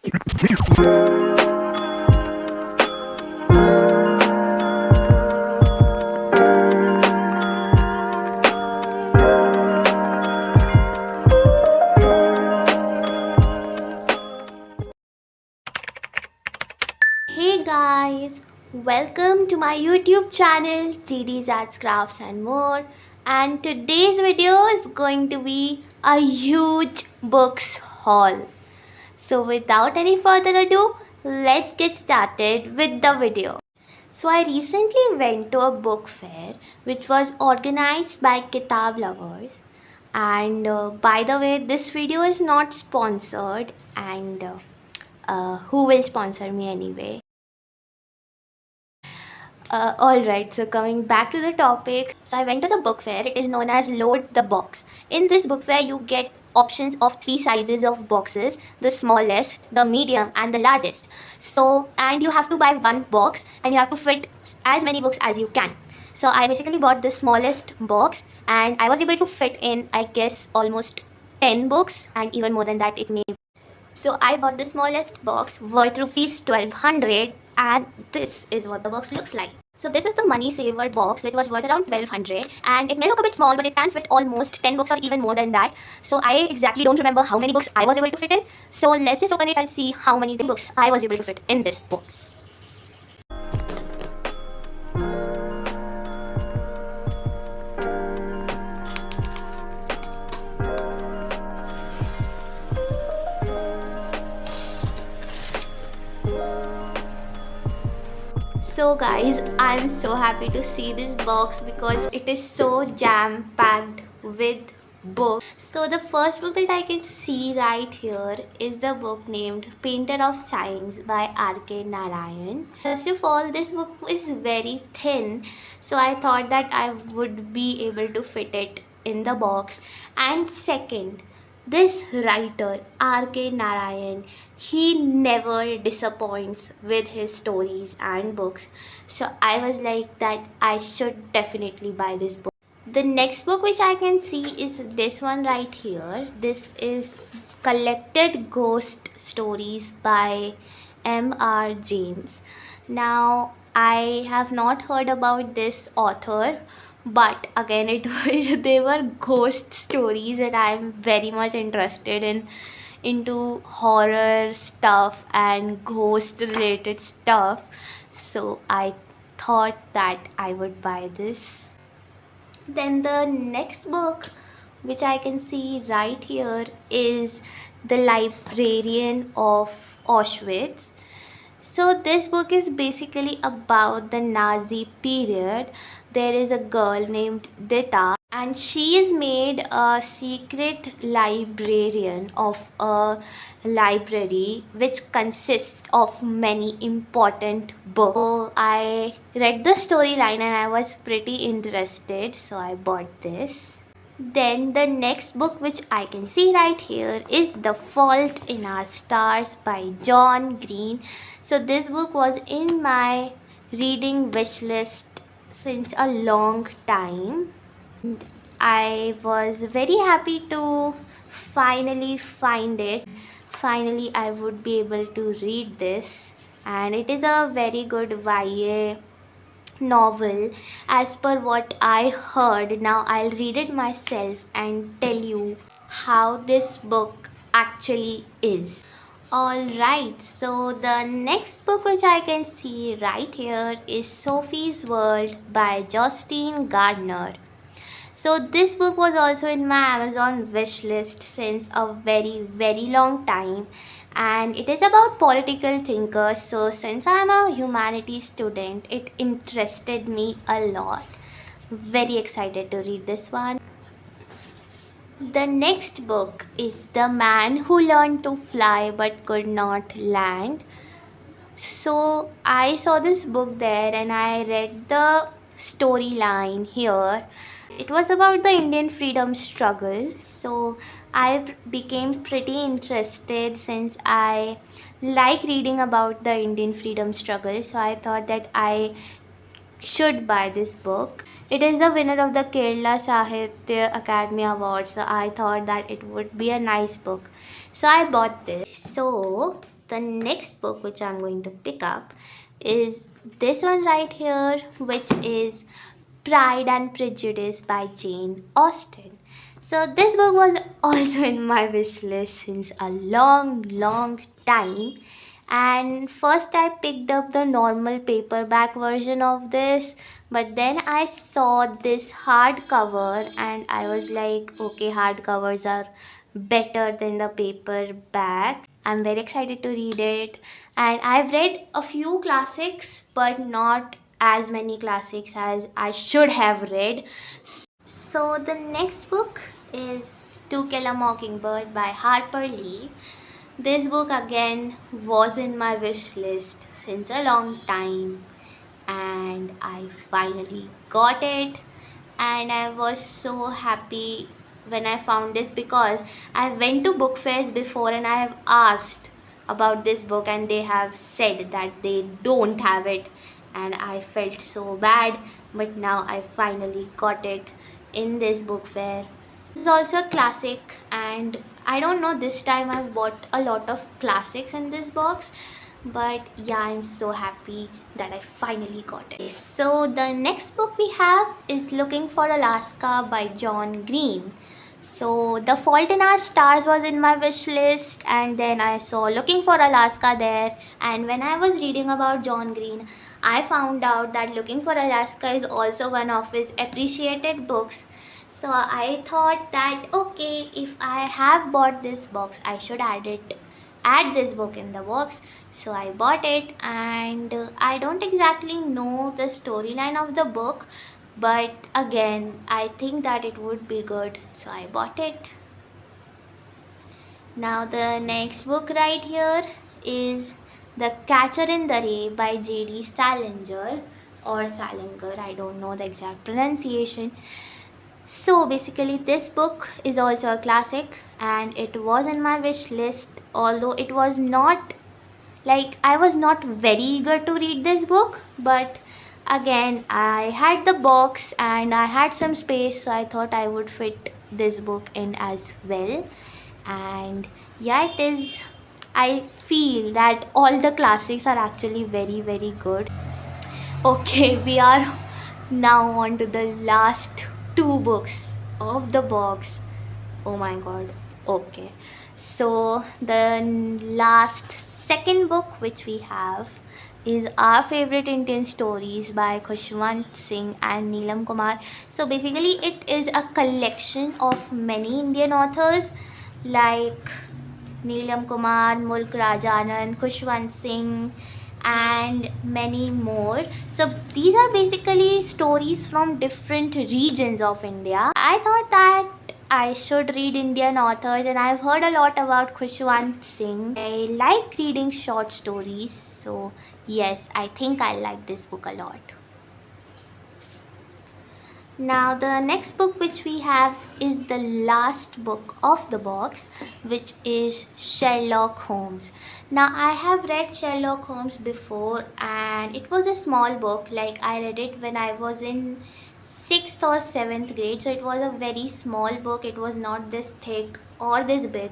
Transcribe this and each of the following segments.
Hey guys, welcome to my YouTube channel GD's Arts Crafts and more. And today's video is going to be a huge books haul. So without any further ado, let's get started with the video. So I recently went to a book fair which was organized by Kitab Lovers. And by the way, this video is not sponsored, and who will sponsor me anyway? Alright, so coming back to the topic, so I went to the book fair. It is known as Load the Box. In this book fair, you get options of three sizes of boxes: the smallest, the medium, and the largest. So, and you have to buy one box and you have to fit as many books as you can. So, I basically bought the smallest box and I was able to fit in, I guess, almost 10 books, and even more than that, it may. So I bought the smallest box worth rupees 1200, and this is what the box looks like. So this is the money saver box which was worth around 1200, and it may look a bit small but it can fit almost 10 books or even more than that. So I exactly don't remember how many books I was able to fit in. So let's just open it and see how many books I was able to fit in this box. So guys, I'm so happy to see this box because it is so jam packed with books. So the first book that I can see right here is the book named Painter of Signs by R.K. Narayan. First of all, this book is very thin, so I thought that I would be able to fit it in the box. And second, this writer, R.K. Narayan, he never disappoints with his stories and books. So I was like that I should definitely buy this book. The next book which I can see is this one right here. This is Collected Ghost Stories by M.R. James. Now, I have not heard about this author, but again they were ghost stories and I'm very much interested into horror stuff and ghost related stuff, so I thought that I would buy this. Then the next book which I can see right here is The Librarian of Auschwitz. So this book is basically about the Nazi period. There is a girl named Dita, and she is made a secret librarian of a library which consists of many important books. So I read the storyline and I was pretty interested, so I bought this. Then the next book which I can see right here is The Fault in Our Stars by John Green. So this book was in my reading wish list since a long time. And I was very happy to finally find it. Finally, I would be able to read this, and it is a very good YA novel as per what I heard. Now I'll read it myself and tell you how this book actually is. Alright, so the next book which I can see right here is Sophie's World by Justine Gardner. So this book was also in my Amazon wish list since a very long time, and it is about political thinkers. So since I am a humanities student, it interested me a lot. Very excited to read this one. The next book is The Man Who Learned to Fly But Could Not Land. So I saw this book there and I read the storyline here. It was about the Indian freedom struggle. So I became pretty interested since I like reading about the Indian freedom struggle. So I thought that I should buy this book. It is the winner of the Kerala Sahitya Academy Award. So I thought that it would be a nice book. So I bought this. So the next book which I'm going to pick up is this one right here, which is Pride and Prejudice by Jane Austen. So this book was also in my wish list since a long time. And first I picked up the normal paperback version of this, but then I saw this hardcover and I was like, okay, hardcovers are better than the paperback. I'm very excited to read it, and I've read a few classics but not as many classics as I should have read. So the next book is To Kill a Mockingbird by Harper Lee. This book again was in my wish list since a long time, and I finally got it, and I was so happy when I found this because I went to book fairs before and I have asked about this book and they have said that they don't have it, and I felt so bad, but now I finally got it in this book fair. This is also a classic, and I don't know, this time I've bought a lot of classics in this box, but yeah, I'm so happy that I finally got it. So the next book we have is Looking for Alaska by John Green. So The Fault in Our Stars was in my wish list, and then I saw Looking for Alaska there, and when I was reading about John Green, I found out that Looking for Alaska is also one of his appreciated books. So I thought that okay, if I have bought this box, I should add this book in the box. So I bought it, and I don't exactly know the storyline of the book, but again I think that it would be good, so I bought it. Now the next book right here is The Catcher in the Rye by J.D. Salinger, or Salinger, I don't know the exact pronunciation. So basically this book is also a classic, and it was in my wish list, although it was not, like, I was not very eager to read this book, but again I had the box and I had some space, so I thought I would fit this book in as well. And yeah, it is, I feel that all the classics are actually very good. Okay, we are now on to the last two books of the box. Oh my god. Okay. So the last second book which we have is Our Favorite Indian Stories by Khushwant Singh and Neelam Kumar. So basically it is a collection of many Indian authors like Neelam Kumar, Mulk Rajanand, Khushwant Singh, and many more. So these are basically stories from different regions of India. I thought that I should read Indian authors, and I've heard a lot about Khushwant Singh. I like reading short stories, so yes, I think I like this book a lot. Now the next book which we have is the last book of the box, which is Sherlock Holmes. Now I have read Sherlock Holmes before, and it was a small book, like I read it when I was in 6th or 7th grade, so it was a very small book. It was not this thick or this big,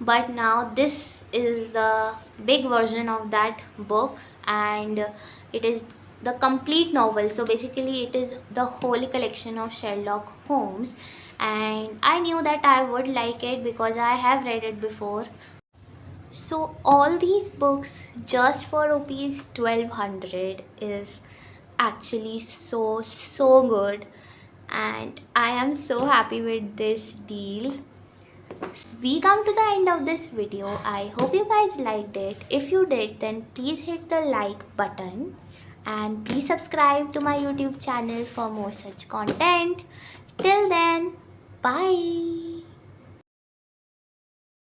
but now this is the big version of that book, and it is the complete novel. So basically it is the whole collection of Sherlock Holmes, and I knew that I would like it because I have read it before. So all these books just for rupees 1200 is actually so good, and I am so happy with this deal. We come to the end of this video. I hope you guys liked it. If you did, then please hit the like button, and please subscribe to my YouTube channel for more such content. Till then, bye.